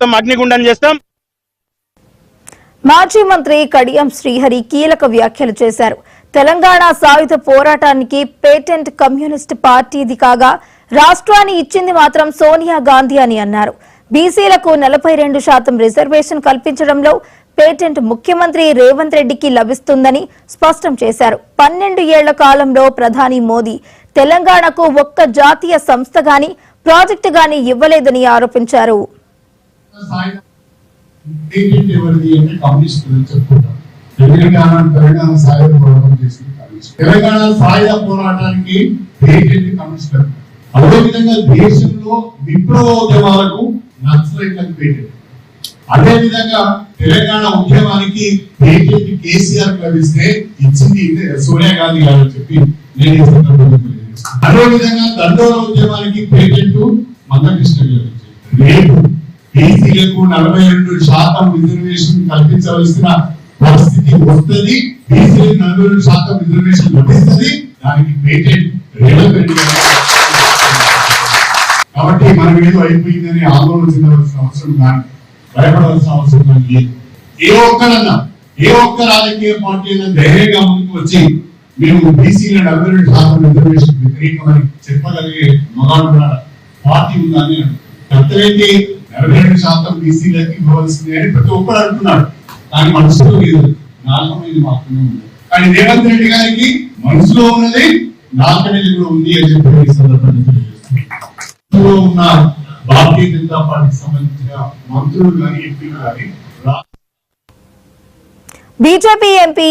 చేస్తాం, అగ్నిగుండం చేస్తాం. మాజీ మంత్రి కడియం శ్రీహరి కీలక వ్యాఖ్యలు చేశారు. తెలంగాణ సాయుధ పోరాటానికి పేటెంట్ కమ్యూనిస్ట్ పార్టీది కాగా రాష్ట్రాన్ని ఇచ్చింది మాత్రం సోనియా గాంధీ అని అన్నారు. బీసీలకు 42% రిజర్వేషన్ కల్పించడంలో పేటెంట్ ముఖ్యమంత్రి రేవంత్ రెడ్డికి లభిస్తుందని స్పష్టం చేశారు. 12 ఏళ్ల కాలంలో ప్రధాని మోదీ తెలంగాణకు ఒక్క జాతీయ సంస్థ గాని ప్రాజెక్టు గాని ఇవ్వలేదని ఆరోపించారు. తెలంగాణ సాయుధ పోరాటానికి పేటెంట్ కమిషనర్, అదేవిధంగా దేశంలో విప్లవోద్యమాలకు నక్సలైట్లకు పేటెంట్, అదేవిధంగా తెలంగాణ ఉద్యమానికి పేటెంట్ కేసీఆర్ లభిస్తే ఇచ్చింది సోనియా గాంధీ గారు అని చెప్పి నేను ఈ సందర్భంగా తెలియజేస్తాను. అదేవిధంగా దండోర ఉద్యమానికి పేటెంట్ మందకృష్ణ గారు. రేపు బీసీలకు 42% రిజర్వేషన్ కల్పించవలసిన పరిస్థితి వస్తుంది. బీసీలకు 42% రిజర్వేషన్ లభిస్తుంది. దానికి పేటెంట్ రేవంత్ రెడ్డి గారు. కాబట్టి మనం ఏదో అయిపోయిందని ఆందోళన చెందవలసిన అవసరం కానీ భయపడవలసిన అవసరం కానీ లేదు. ఏ ఒక్క రాజకీయ పార్టీ అయినా ధైర్యంగా ముందుకు వచ్చి మేము బీసీల 42% రిజర్వేషన్ వ్యతిరేకమని చెప్పగలిగే మగాడు పార్టీ ఉందని అర్థమైతే 42% బీసీలకి ఇవ్వవలసింది అని ప్రతి ఒక్కరు అంటున్నాడు. కానీ మనసులో లేదు, నాలుగు మీద మాత్రమే ఉంది. కానీ రేవంత్ రెడ్డి గారికి మనసులో ఉన్నది నాలుగు మీద కూడా ఉంది అని చెప్పి ఈ సందర్భంగా తెలియజేస్తున్నాను. ఉన్న భారతీయ జనతా పార్టీకి సంబంధించిన మంత్రులు కానీ ఎంపీలు కానీ బీజేపీ ఎంపీ